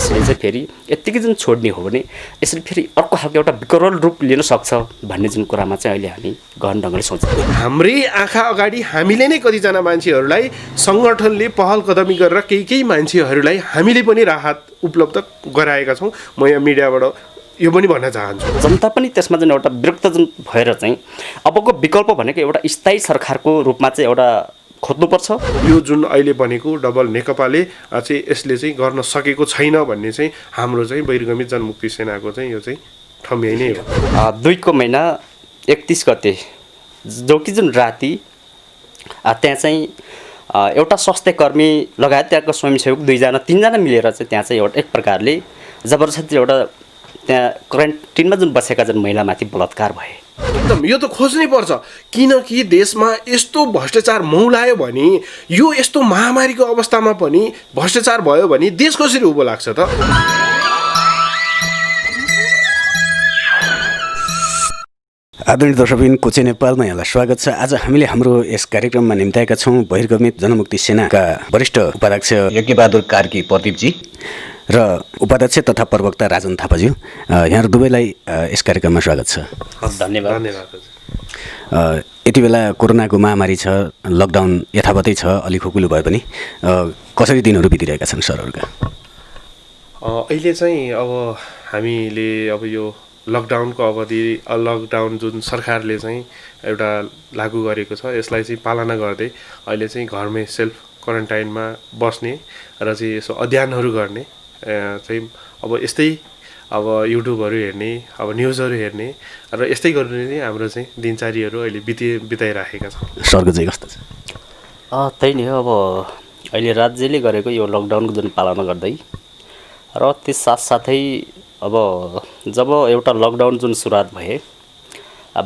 यसले चाहिँ फेरि यत्तिकै जुन छोड्ने हो भने यसले फेरि अर्को खालको एउटा विकराल रूप लिन सक्छ भन्ने जुन कुरामा चाहिँ अहिले हामी गहन ढङ्गले सोच्छौँ। हाम्रै आँखा अगाडि हामीले नै कतिजना मान्छेहरूलाई सङ्गठनले पहल कदमी गरेर केही मान्छेहरूलाई हामीले पनि राहत उपलब्ध गराएका छौँ। म यहाँ मिडियाबाट यो पनि भन्न चाहन्छु। जनता पनि त्यसमा जुन एउटा विरक्त जुन भएर चाहिँ अबको विकल्प भनेको एउटा स्थायी सरकारको रूपमा चाहिँ एउटा खोज्नुपर्छ। यो जुन अहिले बनेको डबल नेकपाले चाहिँ यसले चाहिँ गर्न सकेको छैन भन्ने चाहिँ हाम्रो चाहिँ बहिर्गमित जनमुक्ति सेनाको चाहिँ यो चाहिँ ठम्याइ नै हो। 2 महिना 31 गते जो कि जुन राति त्यहाँ चाहिँ एउटा स्वास्थ्य कर्मी लगायत त्यहाँको स्वयंसेवक 2 जना 3 जना मिलेर चाहिँ त्यहाँ चाहिँ एउटा एक प्रकारले जबरजस्ती एउटा त्यहाँ क्वारेन्टिनमा जुन बसेका जुन महिलामाथि बलात्कार भए। एकदम यो त खोज्नै पर्छ, किनकि देशमा यस्तो भ्रष्टाचार मौलायो भने, यो यस्तो महामारीको अवस्थामा पनि भ्रष्टाचार भयो भने देश कसरी उँभो लाग्छ त? आदरणीय दर्शकबिन कोचे नेपालमा यहाँलाई स्वागत छ। आज हामीले हाम्रो यस कार्यक्रममा निम्ताएका छौँ बहिर्गमित जनमुक्ति सेनाका वरिष्ठ उपाध्यक्ष यज्ञबहादुर कार्की प्रदीपजी र उपाध्यक्ष तथा प्रवक्ता राजन थापाज्यू। यहाँहरू दुवैलाई यस कार्यक्रममा स्वागत छ। धन्यवाद। यति बेला कोरोनाको महामारी छ, लकडाउन यथावतै छ, अलि खुकुलो भए पनि कसरी दिनहरू बितिरहेका छन् सरहरूका? अहिले चाहिँ अब हामीले अब यो लकडाउनको अवधि लकडाउन जुन सरकारले चाहिँ एउटा लागू गरेको छ यसलाई चाहिँ पालना गर्दै अहिले चाहिँ घरमै सेल्फ क्वारेन्टाइनमा बस्ने र चाहिँ यसो अध्ययनहरू गर्ने चाहिँ अब यस्तै अब युट्युबहरू हेर्ने, अब न्युजहरू हेर्ने र यस्तै गर्ने चाहिँ हाम्रो चाहिँ दिनचर्याहरू अहिले बिताइराखेका छौँ। सरको चाहिँ कस्तो छ? त्यही नै हो। अब अहिले राज्यले गरेको यो लकडाउनको जुन पालना गर्दै र त्यस साथसाथै अब जब एउटा लकडाउन जुन सुरुवात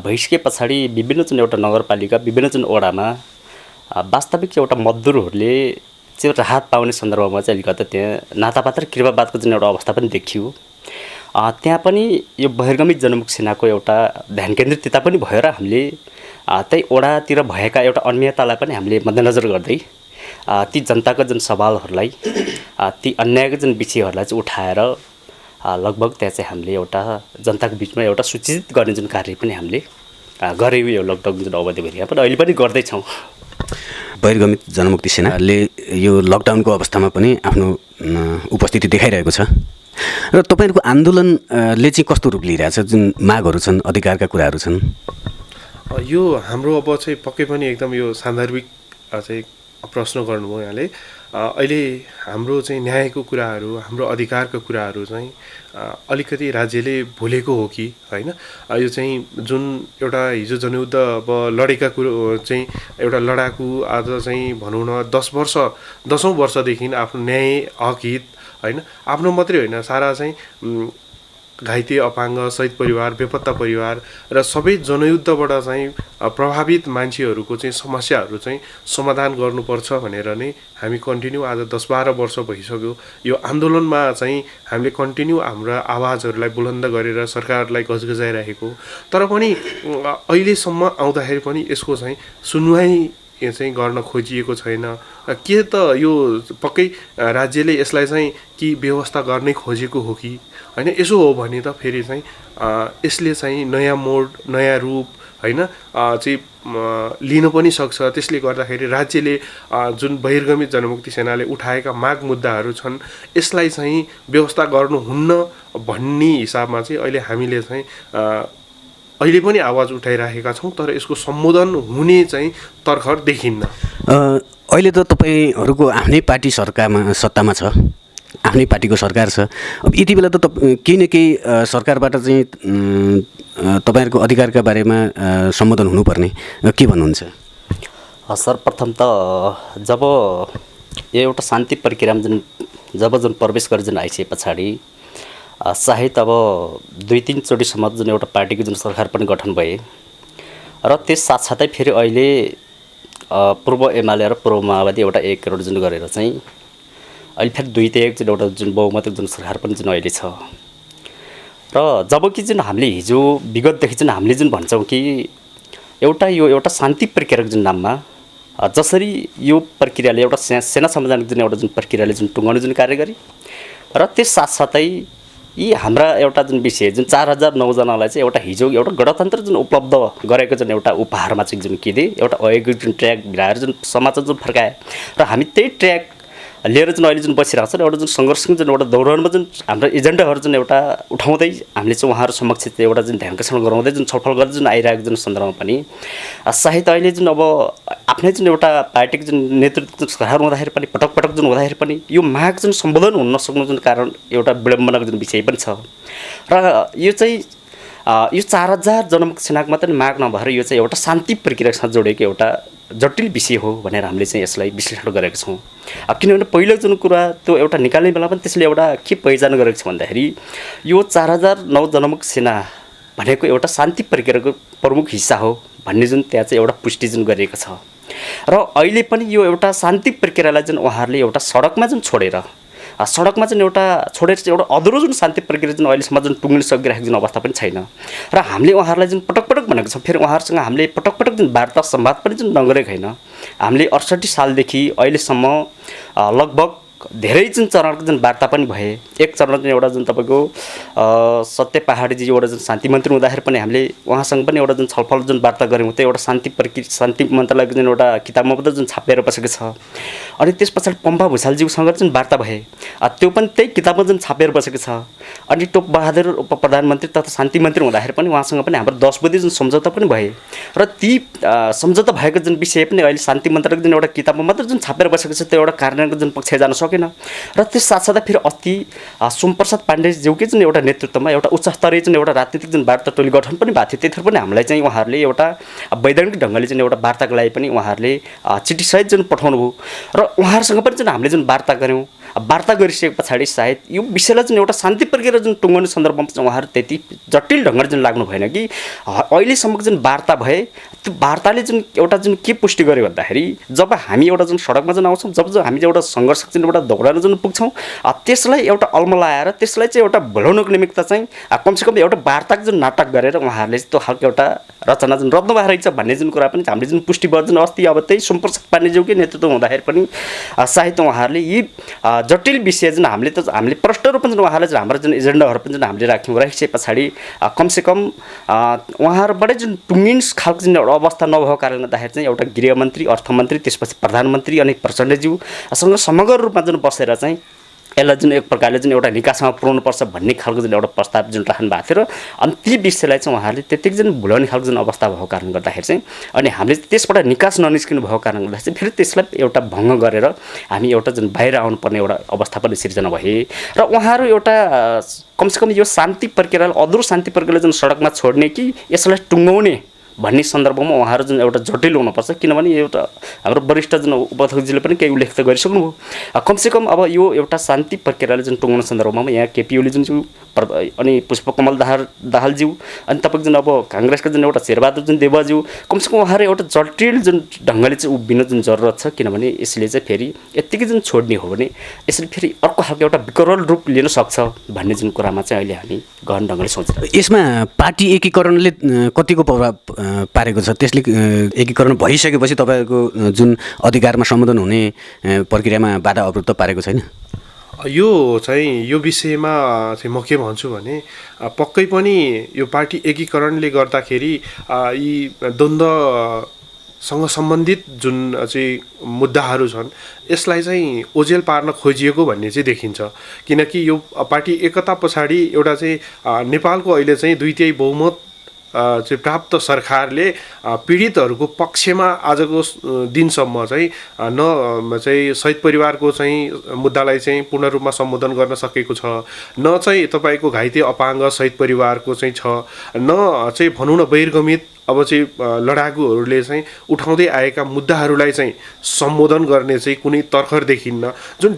भइसके पछाडि विभिन्न जुन एउटा नगरपालिका विभिन्न जुन वडामा वास्तविक एउटा मजदुरहरूले चाहिँ राहत पाउने सन्दर्भमा चाहिँ अलिकति त्यहाँ नातापात र कृपावादको जुन एउटा अवस्था पनि देखियो। त्यहाँ पनि यो बहिर्गमित जनमुक्ति सेनाको एउटा ध्यान केन्द्रितता पनि भयो र हामीले त्यही वडातिर भएका एउटा अनियमिततालाई पनि हामीले मध्यनजर गर्दै ती जनताको जुन सवालहरूलाई ती अन्यायको जुन विषयहरूलाई चाहिँ उठाएर लगभग त्यहाँ चाहिँ हामीले एउटा जनताको बिचमा एउटा सूचित गर्ने जुन कार्य पनि हामीले गऱ्यौँ यो लकडाउन जुन अवधिभरि पनि अहिले पनि गर्दैछौँ। बहिर्गमित जनमुक्ति सेनाले यो लकडाउनको अवस्थामा पनि आफ्नो उपस्थिति देखाइरहेको छ र तपाईँहरूको आन्दोलनले चाहिँ कस्तो रूप लिइरहेछ? जुन मागहरू छन्, अधिकारका कुराहरू छन्, यो हाम्रो अब चाहिँ पक्कै पनि एकदम यो सान्दर्भिक चाहिँ प्रश्न गर्नुभयो यहाँले। अहिले हाम्रो चाहिँ न्यायको कुराहरू, हाम्रो अधिकारको कुराहरू चाहिँ अलिकति राज्यले भुलेको हो कि होइन? यो चाहिँ जुन एउटा हिजो जनयुद्ध अब लडेका कुरो चाहिँ एउटा लडाकु आज चाहिँ भनौँ न 10औँ वर्षदेखि आफ्नो न्याय हक हित होइन, आफ्नो मात्रै होइन सारा चाहिँ घाइते अपाङ्ग शहीद परिवार बेपत्ता परिवार र सबै जनयुद्धबाट चाहिँ प्रभावित मान्छेहरूको चाहिँ समस्याहरू चाहिँ समाधान गर्नुपर्छ भनेर नै हामी कन्टिन्यू आज 10-12 वर्ष भइसक्यो यो आन्दोलनमा चाहिँ हामीले कन्टिन्यू हाम्रा आवाजहरूलाई बुलन्द गरेर सरकारलाई गजगजाइरहेको। तर पनि अहिलेसम्म आउँदाखेरि पनि यसको चाहिँ सुनवाई चाहिँ गर्न खोजिएको छैन। के त यो पक्कै राज्यले यसलाई चाहिँ कि व्यवस्था गर्नै खोजेको हो कि होइन? यसो हो भने त फेरि चाहिँ यसले चाहिँ नयाँ मोड नयाँ रूप होइन चाहिँ लिन पनि सक्छ। त्यसले गर्दाखेरि राज्यले जुन बहिर्गमित जनमुक्ति सेनाले उठाएका माग मुद्दाहरू छन् यसलाई चाहिँ व्यवस्था गर्नुहुन्न भन्ने हिसाबमा चाहिँ अहिले हामीले चाहिँ अहिले पनि आवाज उठाइराखेका छौँ। तर यसको सम्बोधन हुने चाहिँ तर्खर देखिन्न। अहिले त तपाईँहरूको आफ्नै पार्टी सत्तामा छ, आफ्नै पार्टीको सरकार छ। अब यति बेला त केही न केही सरकारबाट चाहिँ तपाईँहरूको अधिकारका बारेमा सम्बोधन हुनुपर्ने, के भन्नुहुन्छ? सर्वप्रथम त जब यो एउटा शान्ति प्रक्रियामा जुन प्रवेश गरेर जुन आइसके पछाडि सायद अब 2-3 चोटिसम्म जुन एउटा पार्टीको जुन सरकार पनि गठन भए र त्यस साथसाथै फेरि अहिले पूर्व एमाले र पूर्व माओवादी एउटा 1 करोड जुन गरेर चाहिँ अहिले फेरि 2-1 जुन एउटा जुन बहुमत जुन सरकार पनि जुन अहिले छ। र जब कि जुन हामीले हिजो विगतदेखि जुन हामीले जुन भन्छौँ कि एउटा शान्ति प्रक्रियाको जुन नाममा जसरी यो प्रक्रियाले एउटा सेना संविधानको जुन एउटा जुन प्रक्रियाले जुन टुङ्गाउने जुन कार्य गरे र त्यस साथसाथै यी हाम्रा एउटा जुन विषय जुन 4009जनालाई चाहिँ एउटा हिजो एउटा गणतन्त्र जुन उपलब्ध गरेको जुन एउटा उपहारमा चाहिँ जुन के दिए एउटा अहिलेको जुन ट्र्याक भिडाएर जुन समाजमा जुन फर्काए र हामी त्यही ट्र्याक लिएर जुन अहिले जुन बसिरहेको छ एउटा जुन सङ्घर्षको जुन एउटा दौरानमा जुन हाम्रो एजेन्डाहरू जुन एउटा उठाउँदै हामीले चाहिँ उहाँहरू समक्ष चाहिँ एउटा जुन ध्यानकर्षण गराउँदै जुन छलफल गर्दै जुन आइरहेको जुन सन्दर्भमा पनि सायद अहिले जुन अब आफ्नै जुन एउटा पार्टीको जुन नेतृत्व जुन सरकार हुँदाखेरि पनि पटक पटक जुन हुँदाखेरि पनि यो माग जुन सम्बोधन हुन नसक्नु जुन कारण एउटा विडम्बनाको जुन विषय पनि छ र यो चाहिँ यो 4000 जनमुक्ति सेनाको मात्रै माग नभएर यो चाहिँ एउटा शान्ति प्रक्रियासँग जोडेको एउटा जटिल विषय हो भनेर हामीले चाहिँ यसलाई विश्लेषण गरेका छौँ। किनभने पहिलो जुन कुरा त्यो एउटा निकाल्ने बेला पनि त्यसले एउटा के पहिचान गरेको छ भन्दाखेरि यो 4009 जनमुक्ति सेना भनेको एउटा शान्ति प्रक्रियाको प्रमुख हिस्सा हो भन्ने जुन त्यहाँ चाहिँ एउटा पुष्टि जुन गरिएको छ र अहिले पनि यो एउटा शान्ति प्रक्रियालाई जुन उहाँहरूले एउटा सडकमा जुन छोडेर सडकमा चाहिँ एउटा छोडेर चाहिँ एउटा अधुरो जुन शान्ति प्रक्रिया जुन अहिलेसम्म जुन टुङ्गिन सकिरहेको जुन अवस्था पनि छैन र हामीले उहाँहरूलाई जुन पटक पटक भनेको छ फेरि उहाँहरूसँग हामीले पटक पटक जुन वार्ता संवाद पनि जुन नगरेको होइन। हामीले 68 सालदेखि अहिलेसम्म लगभग धेरै जुन चरणको जुन वार्ता पनि भए एक चरण जुन एउटा जुन तपाईँको सत्य पहाडीजी एउटा जुन शान्ति मन्त्री हुँदाखेरि पनि हामीले उहाँसँग पनि एउटा जुन छलफल जुन वार्ता गऱ्यौँ त्यो एउटा शान्ति मन्त्रालयको जुन एउटा किताबमा पनि जुन छापेर बसेको छ। अनि त्यस पछाडि पम्पा भुषालज्यूसँग जुन वार्ता भए त्यो पनि त्यही किताबमा जुन छापेर बसेको छ। अनि टोप बहादुर उप प्रधानमन्त्री तथा शान्ति मन्त्री हुँदाखेरि पनि उहाँसँग पनि हाम्रो 10 बुँदे जुन सम्झौता पनि भए र ती सम्झौता भएको जुन विषय पनि अहिले शान्ति मन्त्रालयको जुन एउटा किताबमा मात्र जुन छापेर बसेको छ त्यो एउटा कार्यान्वयनको जुन पक्ष जान सकेन। र त्यस साथसाथै फेरि अस्ति सोमप्रसाद पाण्डेज्यूकै जुन एउटा नेतृत्वमा एउटा उच्च स्तरीय जुन एउटा राजनीतिक जुन वार्ता टोली गठन पनि भएको थियो त्यतिखेर पनि हामीलाई चाहिँ उहाँहरूले एउटा वैधानिक ढङ्गले जुन एउटा वार्ताको लागि पनि उहाँहरूले चिठीसहित जुन पठाउनु भयो र उहाँहरूसँग पनि जुन हामीले जुन वार्ता गऱ्यौँ वार्ता गरिसके पछाडि सायद यो विषयलाई जुन एउटा शान्ति प्रक्रिया जुन टुङ्गाउने सन्दर्भमा चाहिँ उहाँहरू त्यति जटिल ढङ्गले जुन लाग्नु भएन कि अहिलेसम्मको जुन वार्ता भए त्यो वार्ताले जुन एउटा जुन के पुष्टि गर्यो भन्दाखेरि जब हामी एउटा जुन सडकमा जुन आउँछौँ जब हामी एउटा सङ्घर्ष जुन एउटा दौडान जुन पुग्छौँ त्यसलाई एउटा अल्मलाएर त्यसलाई चाहिँ एउटा भुलाउनको निमित्त चाहिँ कमसेकम एउटा वार्ताको जुन नाटक गरेर उहाँहरूले त्यो खालको एउटा रचना जुन रत्न भएर रहेछ भन्ने जुन कुरा पनि हामीले जुन पुष्टि भयो जुन अस्ति अब त्यही सोमप्रसाद पाण्डेज्यूकै नेतृत्व हुँदाखेरि पनि सायद उहाँहरूले यी जटिल विषय जुन हामीले प्रष्ट रूपमा जुन उहाँलाई जुन हाम्रो जुन एजेन्डाहरू पनि जुन हामीले राखिसके पछाडि कमसेकम उहाँहरूबाटै जुन टुङ्गिन खालको जुन एउटा अवस्था नभएको कारणले गर्दाखेरि चाहिँ एउटा गृहमन्त्री अर्थमन्त्री त्यसपछि प्रधानमन्त्री अनि प्रचण्डज्यूसँग समग्र रूपमा जुन बसेर चाहिँ यसलाई जुन एक प्रकारले जुन एउटा निकासमा पुर्याउनुपर्छ भन्ने खालको जुन एउटा प्रस्ताव जुन राख्नु भएको थियो र अनि ती विषयलाई चाहिँ उहाँहरूले त्यतिकै जुन भुलाउने खालको जुन अवस्था भएको कारणले गर्दाखेरि चाहिँ अनि हामीले त्यसबाट निकास ननिस्किनु भएको कारणले गर्दाखेरि चाहिँ फेरि त्यसलाई एउटा भङ्ग गरेर हामी एउटा जुन बाहिर आउनुपर्ने एउटा अवस्था पनि सिर्जना भए र उहाँहरू एउटा कमसेकम यो शान्ति प्रक्रियालाई अधुरो शान्ति प्रक्रियालाई जुन सडकमा छोड्ने कि यसलाई टुङ्गाउने भन्ने सन्दर्भमा उहाँहरू जुन एउटा जटिल हुनुपर्छ किनभने एउटा हाम्रो वरिष्ठ जुन उपाध्यक्षजीले पनि केही उल्लेख त गरिसक्नुभयो कमसेकम अब यो एउटा शान्ति प्रक्रियाले जुन टुङ्गाउने सन्दर्भमा यहाँ केपी ओली जुन अनि पुष्पकमल दाहालज्यू अनि तपाईँको जुन अब काङ्ग्रेसका जुन एउटा शेरबहादुर जुन देवाज्यू कमसेकम उहाँहरू एउटा जटिल जुन ढङ्गले चाहिँ उभिन जुन जरुरत छ किनभने यसले चाहिँ फेरि यत्तिकै जुन छोड्ने हो भने यसले फेरि अर्को खालको एउटा विकराल रूप लिन सक्छ भन्ने जुन कुरामा चाहिँ अहिले हामी गहन ढङ्गले सोचिरहेको यसमा पार्टी एकीकरणले कतिको प्रभाव पारेको छ त्यसले एकीकरण भइसकेपछि तपाईँको जुन अधिकारमा सम्बोधन हुने प्रक्रियामा बाधा अवरोध त पारेको छैन? यो चाहिँ यो विषयमा चाहिँ म के भन्छु भने पक्कै पनि यो पार्टी एकीकरणले गर्दाखेरि यी द्वन्द्वसँग सम्बन्धित जुन चाहिँ मुद्दाहरू छन् यसलाई चाहिँ ओझेल पार्न खोजिएको भन्ने चाहिँ देखिन्छ किनकि यो पार्टी एकता पछाडि एउटा चाहिँ नेपालको अहिले चाहिँ 2/3 बहुमत चाहिँ प्राप्त सरकारले पीडितहरूको पक्षमा आजको दिनसम्म चाहिँ न चाहिँ शहीद परिवारको चाहिँ मुद्दालाई चाहिँ पूर्ण रूपमा सम्बोधन गर्न सकेको छ न चाहिँ तपाईँको घाइते अपाङ्ग शहीद परिवारको चाहिँ छ न चाहिँ भनौँ न बहिर्गमित अब चाहिँ लडाकुहरूले चाहिँ उठाउँदै आएका मुद्दाहरूलाई चाहिँ सम्बोधन गर्ने चाहिँ कुनै तर्खर देखिन्न। जुन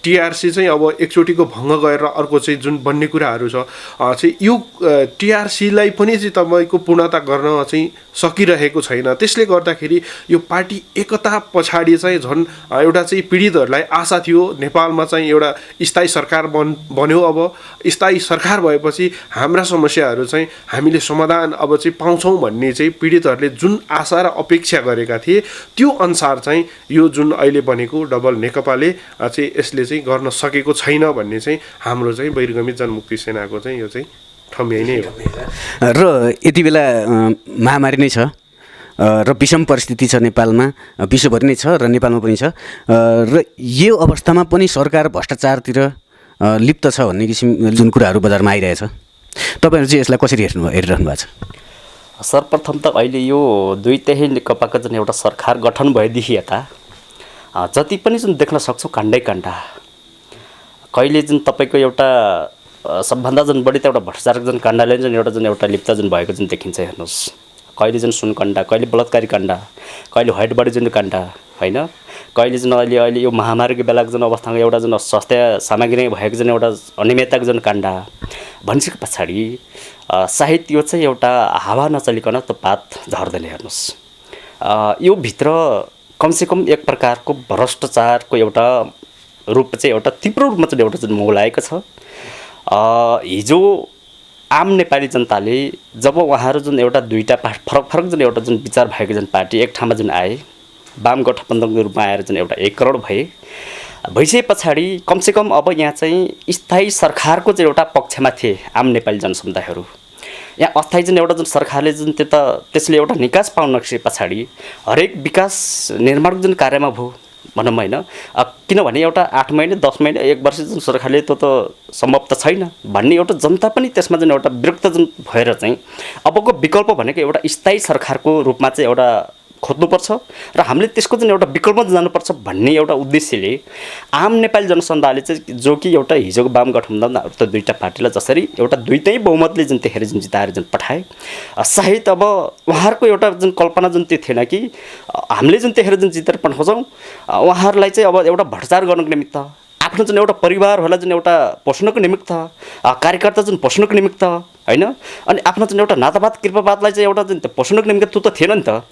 टिआरसी चाहिँ अब एकचोटिको भङ्ग गरेर अर्को चाहिँ जुन बन्ने कुराहरू छ चाहिँ यो टिआरसीलाई पनि चाहिँ तपाईँको पूर्णता गर्न चाहिँ सकिरहेको छैन। त्यसले गर्दाखेरि यो पार्टी एकता पछाडि चाहिँ झन् एउटा चाहिँ पीडितहरूलाई आशा थियो नेपालमा चाहिँ एउटा स्थायी सरकार बन्यो। अब स्थायी सरकार भएपछि हाम्रा समस्याहरू चाहिँ हामीले समाधान अब चाहिँ पाउँछौँ भन्ने चाहिँ पीडितहरूले जुन आशा र अपेक्षा गरेका थिए त्यो अनुसार चाहिँ यो जुन अहिले बनेको डबल नेकपाले चाहिँ यसले चाहिँ गर्न सकेको छैन भन्ने चाहिँ हाम्रो चाहिँ बहिर्गमित जनमुक्ति सेनाको चाहिँ यो चाहिँ ठम्याइ नै हो। र यति बेला महामारी नै छ र विषम परिस्थिति छ नेपालमा, विश्वभरि नै छ र नेपालमा पनि छ, र यो अवस्थामा पनि सरकार भ्रष्टाचारतिर लिप्त छ भन्ने किसिम जुन कुराहरू बजारमा आइरहेछ, तपाईँहरू चाहिँ यसलाई कसरी हेरिरहनु भएको छ? सर्वप्रथम त अहिले यो दुई तही नेकपाको जुन एउटा सरकार गठन भएदेखि यता जति पनि जुन देख्न सक्छौँ काण्डै काण्ड, कहिले जुन तपाईँको एउटा सबभन्दा जुन बढी त एउटा भ्रष्टाचारको जुन काण्डले जुन एउटा लिप्त जुन भएको जुन देखिन्छ हेर्नुहोस्, कहिले जुन सुनकाण्ड, कहिले बलात्कारी काण्ड, कहिले व्हाइट बडी जुन काण्ड होइन, कहिले जुन अहिले यो महामारीको बेलाको जुन अवस्थामा एउटा जुन स्वास्थ्य सामग्री भएको जुन एउटा अनियमितताको जुन काण्ड भनिसके पछाडि सायद यो चाहिँ एउटा हावा नचलिकन त्यो पात झर्दैन। हेर्नुहोस्, यो भित्र कमसेकम एक प्रकारको भ्रष्टाचारको एउटा रूप चाहिँ एउटा तीव्र रूपमा चाहिँ एउटा जुन मौलाएको छ। हिजो आम नेपाली जनताले जब उहाँहरू जुन एउटा दुईवटा फरक फरक जुन एउटा जुन विचार भएको जुन पार्टी एक ठाउँमा जुन आए, वाम गठबन्धनको रूपमा आएर जुन एउटा 1 करोड भइसके पछाडि कमसेकम अब यहाँ चाहिँ स्थायी सरकारको चाहिँ एउटा पक्षमा थिए आम नेपाली जनसमुदायहरू। यहाँ अस्थायी जुन एउटा जुन सरकारले जुन त्यसले एउटा निकास पाउन नसके पछाडि हरेक विकास निर्माणको जुन कार्यमा भयो भनौँ होइन, किनभने एउटा 8 महिना 10 महिना 1 वर्ष जुन सरकारले त्यो त सम्भव त छैन भन्ने एउटा जनता पनि त्यसमा जुन एउटा विरक्त जुन भएर चाहिँ अबको विकल्प भनेको एउटा स्थायी सरकारको रूपमा चाहिँ एउटा खोज्नुपर्छ र हामीले त्यसको जुन एउटा विकल्पमा जानुपर्छ भन्ने एउटा उद्देश्यले आम नेपाली जनसमुदायले चाहिँ जो कि एउटा हिजोको वाम गठबन्धन त दुईवटा पार्टीलाई जसरी एउटा दुईटै बहुमतले जुन त्यखेर जुन जिताएर जुन पठाए, सायद अब उहाँहरूको एउटा जुन कल्पना जुन त्यो थिएन कि हामीले जुन त्यखेर जुन जितेर पठाउँछौँ उहाँहरूलाई चाहिँ अब एउटा भ्रष्टाचार गर्नको निमित्त, आफ्नो जुन एउटा परिवारहरूलाई जुन एउटा पोषणको निमित्त, कार्यकर्ता जुन पोषणको निमित्त होइन, अनि आफ्नो जुन एउटा नातावाद कृपावादलाई चाहिँ एउटा जुन त्यो पोषणको निमित्त त्यो त थिएन नि त।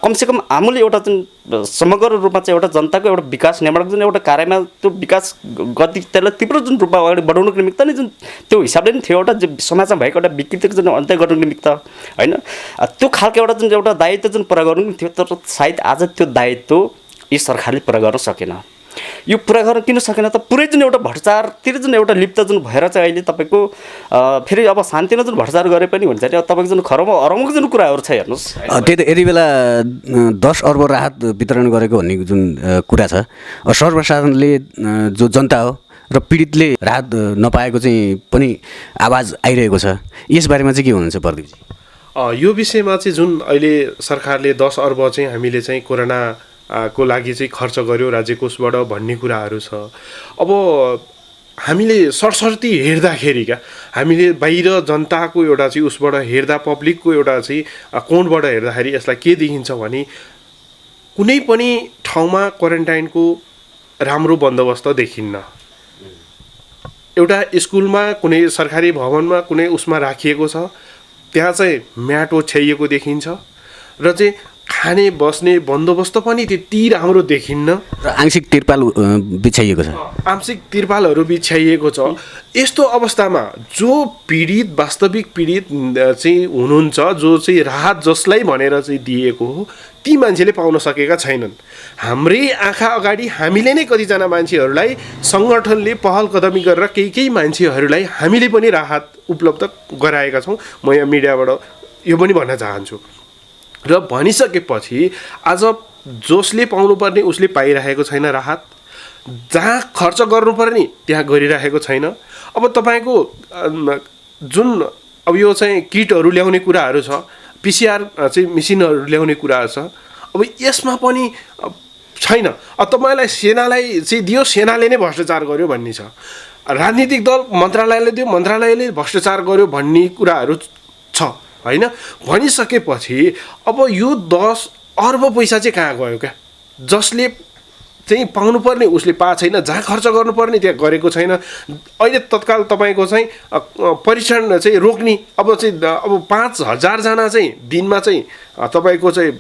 कमसेकम आमुले एउटा जुन समग्र रूपमा चाहिँ एउटा जनताको एउटा विकास निर्माणको जुन एउटा कार्यमा त्यो विकास गति त्यसलाई तीव्र जुन रूपमा अगाडि बढाउनुको निमित्त नै जुन त्यो हिसाबले नै थियो एउटा समाजमा भएको एउटा विकृतिको जुन अन्त्य गर्नुको निमित्त होइन, त्यो खालको एउटा जुन एउटा दायित्व जुन पुरा गर्नु थियो, तर सायद आज त्यो दायित्व यी सरकारले पुरा गर्न सकेन। यो पुरा गर्न किन सकेन त पुरै जुन एउटा भ्रष्टाचारतिर जुन एउटा लिप्त जुन भएर चाहिँ अहिले तपाईँको फेरि अब शान्तिमा जुन भ्रष्टाचार गरे पनि हुन्छ नि, अब तपाईँको जुन अरमको जुन कुराहरू छ हेर्नुहोस्। त्यही त यति बेला 10 अर्ब राहत वितरण गरेको भन्ने जुन कुरा छ, सर्वसाधारणले जो जनता हो र पीडितले राहत नपाएको चाहिँ पनि आवाज आइरहेको छ, यसबारेमा चाहिँ के हुनुहुन्छ प्रदीपजी? यो विषयमा चाहिँ जुन अहिले सरकारले 10 अर्ब चाहिँ हामीले चाहिँ कोरोना को लागि चाहिँ खर्च गर्यो राज्य कोषबाट भन्ने कुराहरू छ। अब हामीले सरसर्ती हेर्दाखेरि हामीले बाहिर जनताको एउटा चाहिँ उसबाट हेर्दा, पब्लिकको एउटा चाहिँ कोणबाट हेर्दाखेरि यसलाई के देखिन्छ भने कुनै पनि ठाउँमा क्वारेन्टाइनको राम्रो बन्दोबस्त देखिन्न। एउटा स्कुलमा कुनै सरकारी भवनमा कुनै उसमा राखिएको छ, त्यहाँ चाहिँ म्याट ओछ्याइएको देखिन्छ र चाहिँ खाने बस्ने बन्दोबस्त पनि त्यति राम्रो देखिन्न र आंशिक तिरपाल बिछाइएको छ, आंशिक तिरपालहरू बिछाइएको छ। यस्तो अवस्थामा जो पीडित वास्तविक पीडित चाहिँ हुनुहुन्छ, जो चाहिँ राहत जसलाई भनेर चाहिँ दिएको हो, ती मान्छेले पाउन सकेका छैनन्। हाम्रै आँखा अगाडि हामीले नै कतिजना मान्छेहरूलाई सङ्गठनले पहल कदमी गरेर केही मान्छेहरूलाई हामीले पनि राहत उपलब्ध गराएका छौँ। म यहाँ मिडियाबाट यो पनि भन्न चाहन्छु। र भनिसकेपछि आज जसले पाउनुपर्ने उसले पाइरहेको छैन राहत, जहाँ खर्च गर्नुपर्ने त्यहाँ गरिरहेको छैन। अब तपाईँको जुन अब यो चाहिँ किटहरू ल्याउने कुराहरू छ, PCR चाहिँ मेसिनहरू ल्याउने कुराहरू छ, अब यसमा पनि छैन। अब तपाईँलाई सेनालाई चाहिँ दियो, सेनाले नै भ्रष्टाचार गर्यो भन्ने छ। राजनीतिक दल मन्त्रालयले दियो, मन्त्रालयले भ्रष्टाचार गर्यो भन्ने कुराहरू छ होइन। भनिसकेपछि अब यो 10 अर्ब पैसा चाहिँ कहाँ गयो क्या? जसले चाहिँ पाउनुपर्ने उसले पाएको छैन, जहाँ खर्च गर्नुपर्ने त्यहाँ गरेको छैन। अहिले तत्काल तपाईँको चाहिँ परीक्षण चाहिँ रोक्ने अब 5,000 जना चाहिँ दिनमा चाहिँ तपाईँको चाहिँ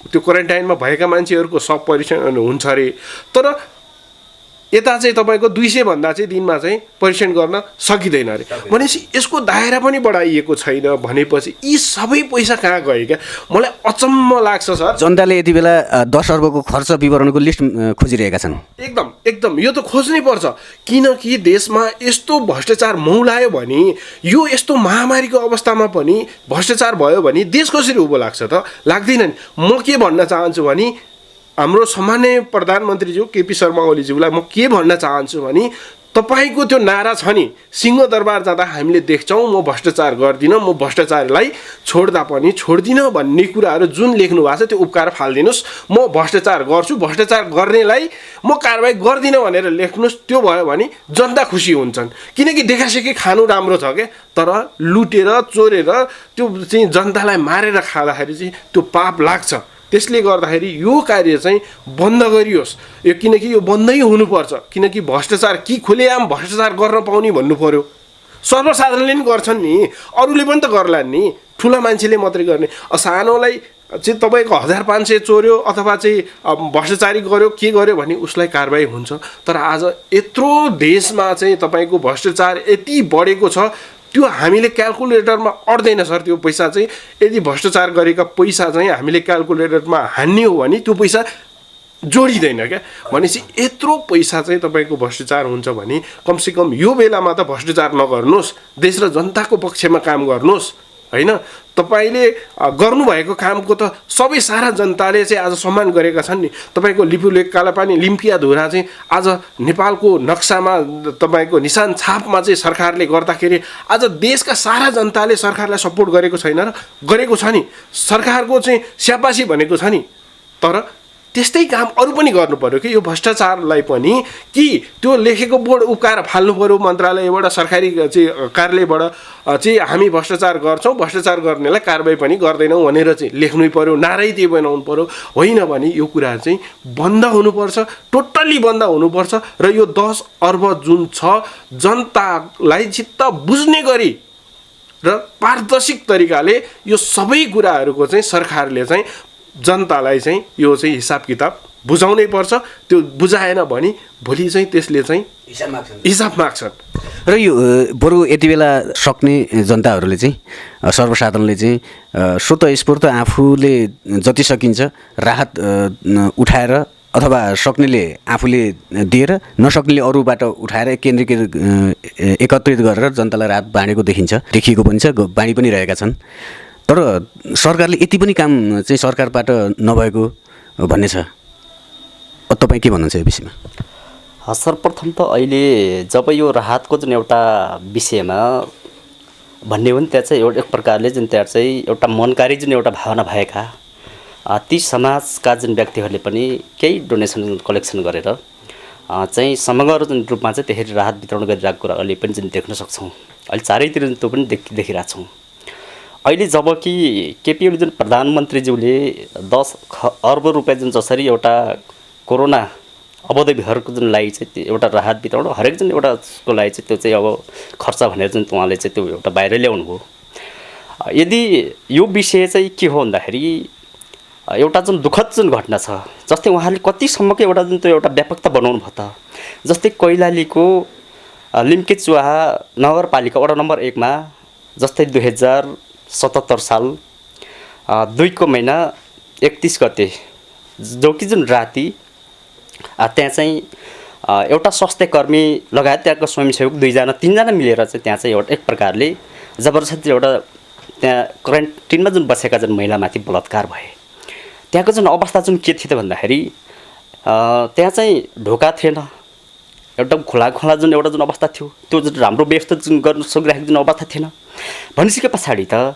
त्यो क्वारेन्टाइनमा भएका मान्छेहरूको सब परीक्षण हुन्छ अरे। तर यता चाहिँ तपाईँको 200 भन्दा चाहिँ दिनमा चाहिँ परीक्षण गर्न सकिँदैन अरे। भनेपछि यसको दायरा पनि बढाइएको छैन भनेपछि यी सबै पैसा कहाँ गयो क्या? मलाई अचम्म लाग्छ सर। जनताले यति बेला 10 अर्बको खर्च विवरणको लिस्ट खोजिरहेका छन्। एकदम यो त खोज्नै पर्छ, किनकि देशमा यस्तो भ्रष्टाचार मौलायो भने, यो यस्तो महामारीको अवस्थामा पनि भ्रष्टाचार भयो भने देश कसरी उँभो लाग्छ त? लाग्दैन नि। म के भन्न चाहन्छु भने हाम्रो सम्माननीय प्रधानमन्त्रीज्यू केपी शर्मा ओलीज्यूलाई म के भन्न चाहन्छु भने तपाईँको त्यो नारा छ नि, सिंहदरबार जाँदा हामीले देख्छौँ म भ्रष्टाचार गर्दिनँ, म भ्रष्टाचारलाई छोड्दा पनि छोड्दिनँ भन्ने कुराहरू जुन लेख्नु भएको छ त्यो उप्काएर फालिदिनुहोस्। म भ्रष्टाचार गर्छु, भ्रष्टाचार गर्नेलाई म कारबाही गर्दिनँ भनेर लेख्नुहोस्। त्यो भयो भने जनता खुसी हुन्छन्, किनकि देखासेखी खानु राम्रो छ क्या, तर लुटेर चोरेर त्यो चाहिँ जनतालाई मारेर खाँदाखेरि चाहिँ त्यो पाप लाग्छ। त्यसले गर्दाखेरि यो कार्य चाहिँ बन्द गरियोस्, यो किनकि यो बन्दै हुनुपर्छ। किनकि भ्रष्टाचार कि खुलेआम भ्रष्टाचार गर्न पाउने भन्नु पर्यो। सर्वसाधारणले पनि गर्छन् नि, अरूले पनि त गर्लान् नि, ठुला मान्छेले मात्रै गर्ने। सानोलाई चाहिँ तपाईँको 1500 चोर्यो अथवा चाहिँ भ्रष्टाचारी गर्यो के गर्यो भने उसलाई कारबाही हुन्छ। तर आज यत्रो देशमा चाहिँ तपाईँको भ्रष्टाचार यति बढेको छ, त्यो हामीले क्यालकुलेटरमा अट्दैन सर। त्यो पैसा चाहिँ यदि भ्रष्टाचार गरेका पैसा चाहिँ हामीले क्यालकुलेटरमा हान्ने हो भने त्यो पैसा जोडिँदैन क्या। भनेपछि यत्रो पैसा चाहिँ तपाईँको भ्रष्टाचार हुन्छ भने कमसेकम यो बेलामा त भ्रष्टाचार नगर्नुहोस्, देश र जनताको पक्षमा काम गर्नुहोस् होइन। तपाईँले गर्नुभएको कामको त सबै सारा जनताले चाहिँ आज सम्मान गरेका छन् नि। तपाईँको लिपुलेक कालापानी लिम्पियाधुरा चाहिँ आज नेपालको नक्सामा तपाईँको निशान छापमा चाहिँ सरकारले गर्दाखेरि आज देशका सारा जनताले सरकारलाई सपोर्ट गरेको छैन र गरेको छ नि। सरकारको चाहिँ स्याबासी भनेको छ नि। तर त्यस्तै काम अरू पनि गर्नु पर्यो कि यो भ्रष्टाचारलाई पनि कि त्यो लेखेको बोर्ड उकाएर फाल्नु पर्यो मन्त्रालयबाट, सरकारी चाहिँ कार्यालयबाट चाहिँ हामी भ्रष्टाचार गर्छौँ, भ्रष्टाचार गर्नेलाई कारबाही पनि गर्दैनौँ भनेर चाहिँ लेख्नै पर्यो, नारै त्यही बनाउनु पर्यो। होइन भने यो कुरा चाहिँ बन्द हुनुपर्छ, टोटल्ली बन्द हुनुपर्छ। र यो 10 अर्ब जुन छ जनतालाई चित्त बुझ्ने गरी र पारदर्शिक तरिकाले यो सबै कुराहरूको चाहिँ सरकारले चाहिँ जनतालाई चाहिँ यो चाहिँ हिसाब किताब बुझाउनै पर्छ। त्यो बुझाएन भने भोलि चाहिँ त्यसले चाहिँ हिसाब माग्छन्। र यो बरु यति बेला सक्ने जनताहरूले चाहिँ सर्वसाधारणले चाहिँ स्वतःस्फूर्त आफूले जति सकिन्छ राहत उठाएर अथवा सक्नेले आफूले दिएर नसक्नेले अरूबाट उठाएर केन्द्रीकृत एकत्रित गरेर जनतालाई राहत बाँडेको देखिएको पनि छ, बाँडी पनि रहेका छन्। तर सरकारले यति पनि काम चाहिँ सरकारबाट नभएको भन्ने छ। तपाईँ के भन्नुहुन्छ यो विषयमा? सर्वप्रथम त अहिले जब यो राहतको जुन एउटा विषयमा भन्ने हो नि, त्यहाँ चाहिँ एउटा एक प्रकारले जुन त्यहाँ चाहिँ एउटा मनकारी जुन एउटा भावना भएका ती समाजका जुन व्यक्तिहरूले पनि केही डोनेसन कलेक्सन गरेर चाहिँ समग्र जुन रूपमा चाहिँ त्यसरी राहत वितरण गरिरहेको कुरा अहिले पनि जुन देख्न सक्छौँ। अहिले चारैतिर त्यो पनि देखिरहेको छौँ। अहिले जब कि केपी ओली जुन प्रधानमन्त्रीज्यूले 10 अर्ब रुपियाँ जुन जसरी एउटा कोरोना अवधिहरूको जुन लागि चाहिँ एउटा राहत वितरण हरेक जुन एउटाको लागि चाहिँ त्यो चाहिँ अब खर्च भनेर जुन उहाँले चाहिँ त्यो एउटा बाहिर ल्याउनु भयो। यदि यो विषय चाहिँ के हो भन्दाखेरि एउटा जुन दुःखद जुन घटना छ, जस्तै उहाँले कतिसम्मको एउटा जुन त्यो एउटा व्यापकता बनाउनु भयो त। जस्तै कैलालीको लिम्के चुवाहा नगरपालिका वडा नम्बर 1 मा जस्तै 2077 साल 2 को महिना 31 गते जो कि जुन राति त्यहाँ चाहिँ एउटा स्वास्थ्य कर्मी लगायत त्यहाँको स्वयंसेवक 2 जना 3 जना मिलेर चाहिँ त्यहाँ चाहिँ एउटा एक प्रकारले जबरजस्ती एउटा त्यहाँ क्वारेन्टिनमा जुन बसेका जुन महिलामाथि बलात्कार भए। त्यहाँको जुन अवस्था जुन के थियो त भन्दाखेरि त्यहाँ चाहिँ ढोका थिएन, एउटा खुला जुन एउटा जुन अवस्था थियो त्यो जुन राम्रो व्यवस्था जुन गर्न सकिरहेको जुन अवस्था थिएन। भनिसके पछाडि त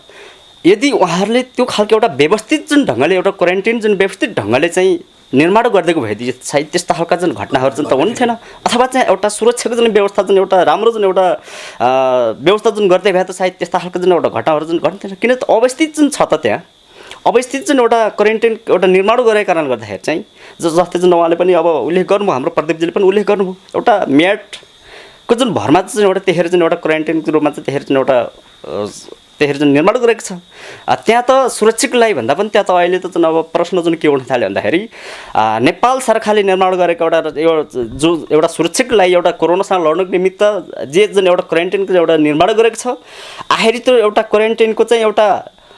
यदि उहाँहरूले त्यो खालको एउटा व्यवस्थित जुन ढङ्गले एउटा क्वारेन्टाइन जुन व्यवस्थित ढङ्गले चाहिँ निर्माण गरिदिएको भए सायद त्यस्ता खालका जुन घटनाहरू जुन त हुन्थेन, अथवा चाहिँ एउटा सुरक्षाको जुन व्यवस्था जुन एउटा राम्रो जुन एउटा व्यवस्था जुन गर्दै भए त सायद त्यस्ता खालको जुन एउटा घटनाहरू जुन घट्थेन। किन त अवस्थित जुन छ त त्यहाँ अवस्थित जुन एउटा क्वारेन्टाइन एउटा निर्माण गरेको कारणले गर्दाखेरि चाहिँ जस्तै जुन उहाँले पनि अब उल्लेख गर्नुभयो, हाम्रो प्रदीपजीले पनि उल्लेख गर्नुभयो, एउटा म्याटको जुन भरमा जुन एउटा त्यखेर जुन एउटा क्वारेन्टाइनको रूपमा चाहिँ त्यखेर जुन एउटा त्यसरी जुन निर्माण गरेको छ त्यहाँ त सुरक्षाको लागि भन्दा पनि त्यहाँ त अहिले त जुन अब प्रश्न जुन के उठ्न थाल्यो भन्दाखेरि नेपाल सरकारले निर्माण गरेको एउटा सुरक्षाको लागि एउटा कोरोनासँग लड्नको निमित्त जुन एउटा क्वारेन्टाइनको एउटा निर्माण गरेको छ आखिरी त्यो एउटा क्वारेन्टाइनको चाहिँ एउटा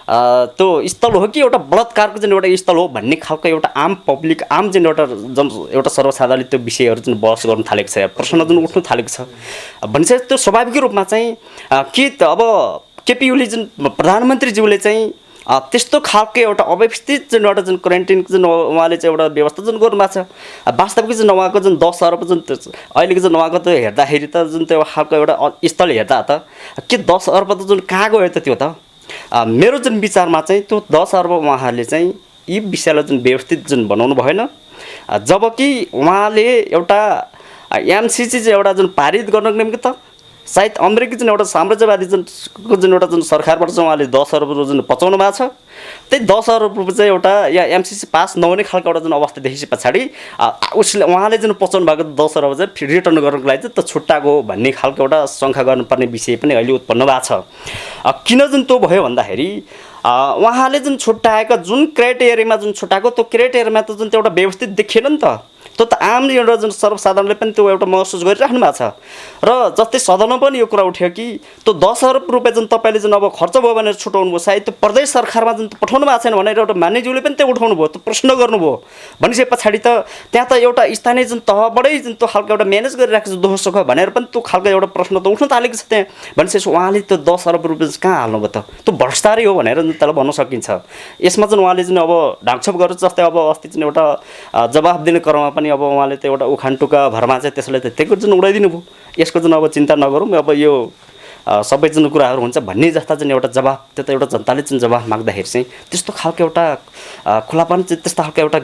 त्यो स्थल हो कि एउटा बलात्कारको जुन एउटा स्थल हो भन्ने खालको एउटा आम पब्लिक आम जुन एउटा सर्वसाधारणले त्यो विषयहरू जुन बहस गर्न थालेको छ प्रश्न जुन उठ्न थालेको छ भनिसके त्यो स्वाभाविक रूपमा चाहिँ के त अब केपी ओली जुन प्रधानमन्त्रीज्यूले चाहिँ त्यस्तो खालको एउटा अव्यवस्थित जुन एउटा जुन क्वारेन्टाइनको जुन उहाँले चाहिँ एउटा व्यवस्था जुन गर्नुभएको छ वास्तविक जुन उहाँको जुन 10 अर्ब जुन अहिलेको जुन उहाँको त्यो हेर्दाखेरि त जुन त्यो खालको एउटा स्थल हेर्दा त के 10 अर्ब त जुन कहाँ गयो त त्यो त मेरो जुन विचारमा चाहिँ त्यो 10 अर्ब उहाँहरूले चाहिँ यी विषयलाई जुन व्यवस्थित जुन बनाउनु भएन जबकि उहाँले एउटा एमसिसी चाहिँ एउटा जुन पारित गर्नको निम्ति त सायद अमेरिकी जुन एउटा साम्राज्यवादी जुन एउटा जुन सरकारबाट चाहिँ उहाँले 10 अर्ब जुन पचाउनु भएको छ त्यही 10 अर्ब रुपियाँ चाहिँ एउटा या एमसिसी पास नहुने खालको एउटा जुन अवस्था देखिसके पछाडि उसले उहाँले जुन पचाउनु भएको 10 अर्ब चाहिँ रिटर्न गर्नको लागि चाहिँ त छुट्टाएको हो भन्ने खालको एउटा शङ्का गर्नुपर्ने विषय पनि अहिले उत्पन्न भएको छ किन जुन त्यो भयो भन्दाखेरि उहाँले जुन छुट्टाएको जुन क्राइटेरियामा जुन छुट्टाएको त्यो क्राइटेरियामा त जुन त्यो एउटा व्यवस्थित देखिएन नि त त्यो त आम एउटा जुन सर्वसाधारणले पनि त्यो एउटा महसुस गरिराख्नु भएको छ र जस्तै सदनमा पनि यो कुरा उठ्यो कि त्यो 10 अर्ब रुपियाँ जुन तपाईँले जुन अब खर्च भयो भनेर छुटाउनु भयो सायद त्यो प्रदेश सरकारमा जुन पठाउनु भएको छैन भनेर एउटा मान्यज्यूले पनि त्यो उठाउनु भयो त्यो प्रश्न गर्नुभयो भनिसके पछाडि त त्यहाँ त एउटा स्थानीय जुन तहबाटै जुन त्यो खालको एउटा म्यानेज गरिरहेको छ दुःख सुख भनेर पनि त्यो खालको एउटा प्रश्न त उठ्न थालेको छ त्यहाँ भनिसकेपछि उहाँले त्यो 10 अर्ब रुपियाँ कहाँ हाल्नुभयो त त्यो भ्रष्टाचारै हो भनेर जुन त्यसलाई भन्न सकिन्छ यसमा जुन उहाँले जुन अब ढाकछोप गरेर जस्तै अब अस्ति जुन एउटा जवाफ दिने क्रममा पनि अब उहाँले त्यो एउटा उखानटुका भरमा चाहिँ त्यसलाई त त्यही जुन उडाइदिनु भयो यसको जुन अब चिन्ता नगरौँ अब यो सबै जुन कुराहरू हुन्छ भन्ने जस्ता जुन एउटा जवाफ त्यो त एउटा जनताले जुन जवाफ माग्दाखेरि चाहिँ त्यस्तो खालको एउटा खुलापन चाहिँ त्यस्तो खालको एउटा